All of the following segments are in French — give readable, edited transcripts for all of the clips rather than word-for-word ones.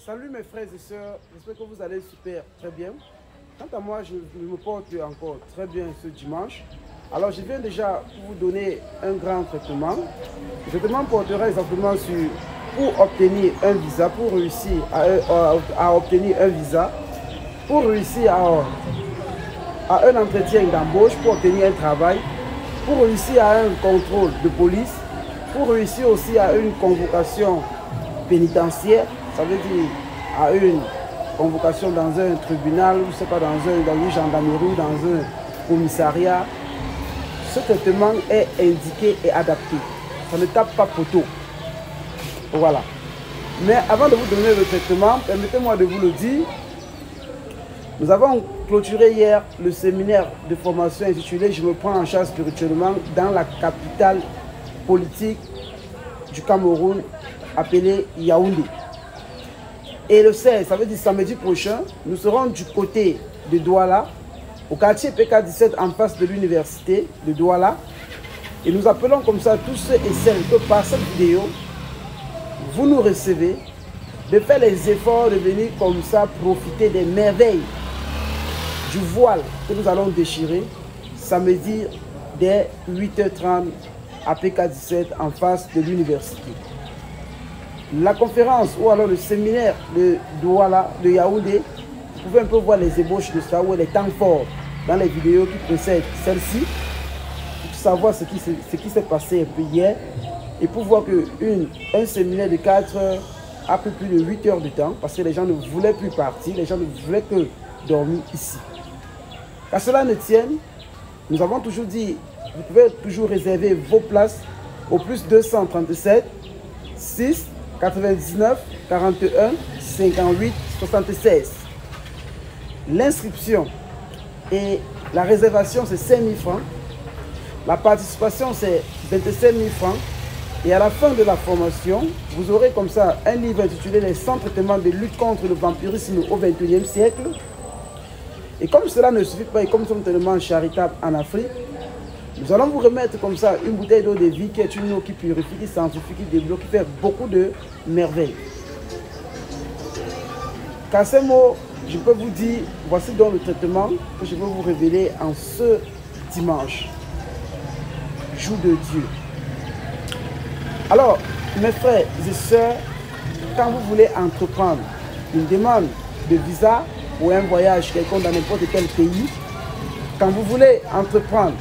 Salut mes frères et sœurs, j'espère que vous allez super, très bien. Quant à moi, je me porte encore très bien ce dimanche. Alors je viens déjà vous donner un grand traitement. Le traitement portera exactement sur pour obtenir un visa, pour réussir à obtenir un visa, pour réussir à un entretien d'embauche, pour obtenir un travail, pour réussir à un contrôle de police, pour réussir aussi à une convocation pénitentiaire, ça veut dire à une convocation dans un tribunal, ou c'est pas dans une gendarmerie, dans un commissariat. Ce traitement est indiqué et adapté. Ça ne tape pas poteau. Voilà. Mais avant de vous donner le traitement, permettez-moi de vous le dire. Nous avons clôturé hier le séminaire de formation intitulé « Je me prends en charge spirituellement » dans la capitale politique du Cameroun, appelée Yaoundé. Et le 16, ça veut dire samedi prochain, nous serons du côté de Douala, au quartier PK17 en face de l'université de Douala. Et nous appelons comme ça tous ceux et celles que par cette vidéo, vous nous recevez, de faire les efforts de venir comme ça profiter des merveilles du voile que nous allons déchirer samedi dès 8h30 à PK17 en face de l'université. La conférence ou alors le séminaire de Douala, de Yaoundé, vous pouvez un peu voir les ébauches de ça ou les temps forts dans les vidéos qui précèdent celle-ci pour savoir ce qui s'est passé un peu hier et pour voir qu'un séminaire de 4 heures a pris plus de 8 heures de temps parce que les gens ne voulaient plus partir, les gens ne voulaient que dormir ici. Qu'à cela ne tienne, nous avons toujours dit, vous pouvez toujours réserver vos places au plus 237 6 99 41 58 76. L'inscription et la réservation c'est 5 000 francs. La participation c'est 27 000 francs. Et à la fin de la formation, vous aurez comme ça un livre intitulé « Les 100 traitements de lutte contre le vampirisme au XXIe siècle ». Et comme cela ne suffit pas et comme nous sommes tellement charitables en Afrique, nous allons vous remettre comme ça une bouteille d'eau de vie qui est une eau qui purifie, qui sanctifie, qui débloque, qui fait beaucoup de merveilles. Qu'à ces mots, je peux vous dire, voici donc le traitement que je veux vous révéler en ce dimanche, jour de Dieu. Alors, mes frères et sœurs, quand vous voulez entreprendre une demande de visa ou un voyage quelconque dans n'importe quel pays, quand vous voulez entreprendre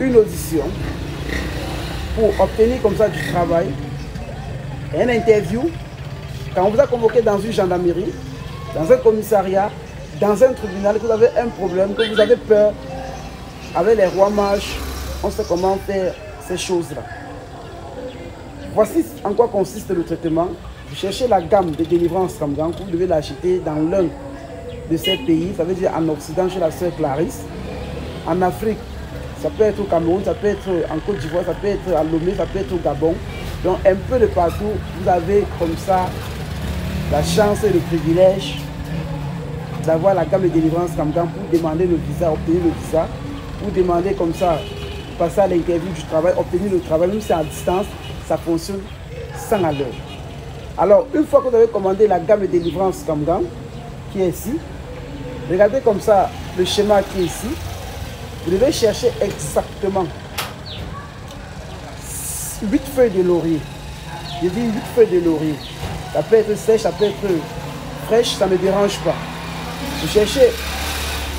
une audition pour obtenir comme ça du travail, une interview, quand on vous a convoqué dans une gendarmerie, dans un commissariat, dans un tribunal, que vous avez un problème, que vous avez peur, avec les rois mages, on sait comment faire ces choses-là. Voici en quoi consiste le traitement. Vous cherchez la gamme de délivrance Ramgang, vous devez l'acheter dans l'un de ces pays, ça veut dire en Occident chez la sœur Clarisse, en Afrique, ça peut être au Cameroun, ça peut être en Côte d'Ivoire, ça peut être à Lomé, ça peut être au Gabon. Donc un peu de partout, vous avez comme ça la chance et le privilège d'avoir la gamme de délivrance Ramgang pour demander le visa, obtenir le visa, pour demander comme ça, passer à l'interview du travail, obtenir le travail, même si c'est à distance, ça fonctionne 100 à l'heure. Alors une fois que vous avez commandé la gamme de délivrance Ramgang, qui est ici, regardez comme ça le schéma qui est ici. Vous devez chercher exactement 8 feuilles de laurier. Je dis 8 feuilles de laurier. Ça peut être sèche, ça peut être fraîche, ça ne me dérange pas. Vous cherchez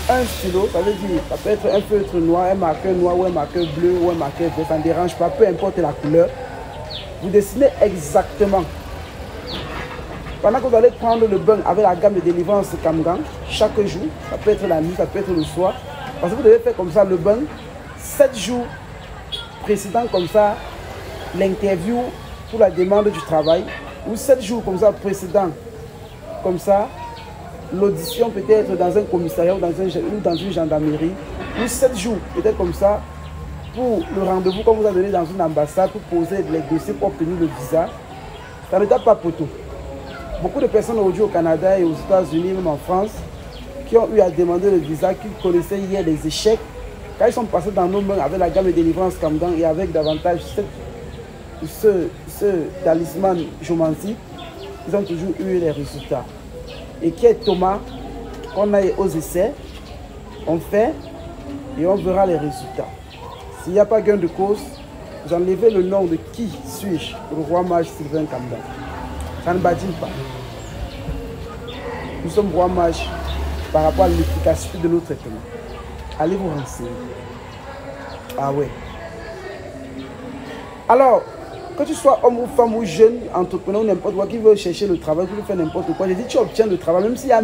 un stylo, ça veut dire, ça peut être un feutre noir, un marqueur noir ou un marqueur bleu ou un marqueur vert, ça ne dérange pas, peu importe la couleur. Vous dessinez exactement. Pendant que vous allez prendre le bain avec la gamme de délivrance Ramgang, chaque jour, ça peut être la nuit, ça peut être le soir, parce que vous devez faire comme ça le bain 7 jours précédents comme ça l'interview pour la demande du travail, ou 7 jours comme ça précédents comme ça l'audition peut-être dans un commissariat ou dans une gendarmerie, ou 7 jours peut-être comme ça pour le rendez-vous qu'on vous a donné dans une ambassade pour poser les dossiers pour obtenir le visa. Ça ne tape pas poteau. Beaucoup de personnes aujourd'hui au Canada et aux États-Unis, même en France, qui ont eu à demander le visa, qui connaissaient hier les échecs, quand ils sont passés dans nos mains avec la gamme de délivrance Ramgang et avec davantage ce talisman géomantique, ils ont toujours eu les résultats. Et qui est Thomas, on aille aux essais, on fait et on verra les résultats. S'il n'y a pas gain de cause, j'enlèverai le nom de qui suis-je, le roi mage Sylvain Kamdang. Ça ne badine pas. Nous sommes roi mage par rapport à l'efficacité de nos traitements. Allez vous renseigner. Ah ouais. Alors, que tu sois homme ou femme ou jeune, entrepreneur ou n'importe quoi, qui veut chercher le travail, qui veut faire n'importe quoi, j'ai dit tu obtiens le travail, même s'il y a 1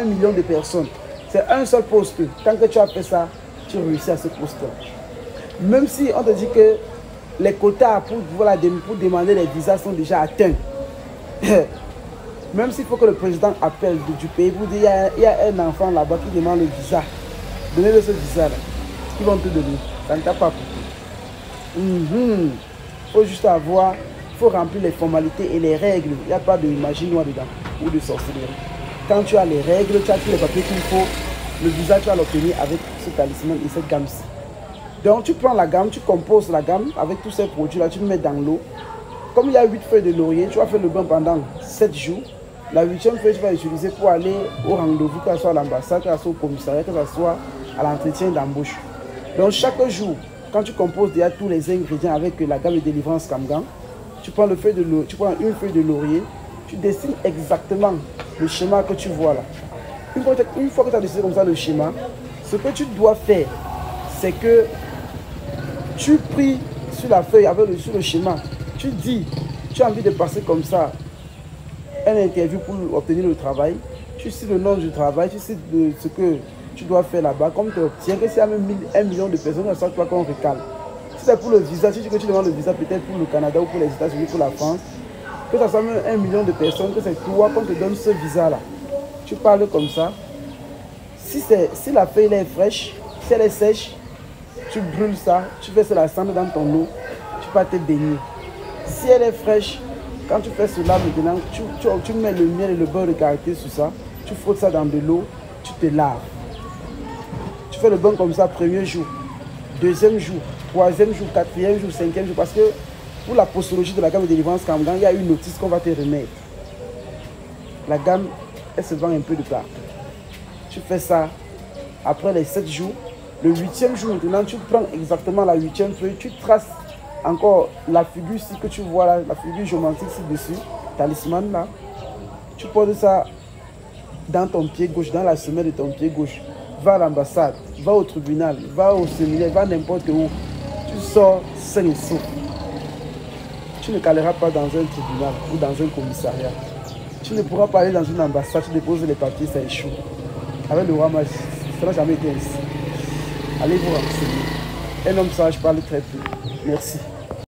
million de personnes. C'est un seul poste. Tant que tu as fait ça, tu réussis à ce poste-là. Même si on te dit que les quotas pour demander les visas sont déjà atteints. Même s'il faut que le président appelle du pays pour dire il y a un enfant là-bas qui demande le visa. Donnez-le ce visa-là. Ils vont te donner. Ça ne t'a pas coûté. Il faut juste avoir, il faut remplir les formalités et les règles. Il n'y a pas de magie noire dedans ou de sorcellerie. Quand tu as les règles, tu as tous les papiers qu'il faut, le visa tu vas l'obtenir avec ce talisman et cette gamme-ci. Donc tu prends la gamme, tu composes la gamme avec tous ces produits-là, tu le mets dans l'eau. Comme il y a 8 feuilles de laurier, tu vas faire le bain pendant 7 jours. La 8e feuille, tu vas l'utiliser pour aller au rendez-vous, que ce soit à l'ambassade, que ce soit au commissariat, que ce soit à l'entretien d'embauche. Donc chaque jour, quand tu composes déjà tous les ingrédients avec la gamme de délivrance Kamgang, tu prends une feuille de laurier, tu dessines exactement le schéma que tu vois là. Une fois que tu as dessiné comme ça le schéma, ce que tu dois faire, c'est que tu pries sur la feuille, sur le schéma, tu dis, tu as envie de passer comme ça une interview pour obtenir le travail, tu cites le nom du travail, tu cites ce que tu dois faire là-bas, comme tu obtiens, que s'il y a même 1 million de personnes, c'est ça toi qu'on recale. Si c'est pour le visa, si tu demandes le visa peut-être pour le Canada ou pour les États-Unis, pour la France, que ça soit même 1 million de personnes, que c'est toi qu'on te donne ce visa-là. Tu parles comme ça. Si la feuille est fraîche, si elle est sèche, tu brûles ça, tu fais cela cendre dans ton eau, tu vas te baigner. Si elle est fraîche, quand tu fais cela maintenant, tu mets le miel et le beurre de karité sur ça, tu frottes ça dans de l'eau, tu te laves. Tu fais le bain comme ça, premier jour, deuxième jour, troisième jour, quatrième jour, cinquième jour, parce que pour la postologie de la gamme de délivrance Kamgang, il y a une notice qu'on va te remettre. La gamme, elle se vend un peu de partout. Tu fais ça, après les 7 jours, le 8e jour maintenant, tu prends exactement la 8e feuille, tu traces encore la figure ici que tu vois là, la figure géomantique ci-dessus, talisman là. Tu poses ça dans ton pied gauche, dans la semelle de ton pied gauche. Va à l'ambassade, va au tribunal, va au séminaire, va n'importe où. Tu sors sain et sauf. Tu ne caleras pas dans un tribunal ou dans un commissariat. Tu ne pourras pas aller dans une ambassade, tu déposes les papiers, ça échoue. Avec le roi mage, ça n'a jamais été ainsi. Allez vous renseigner. Un homme sage parle très peu. Merci.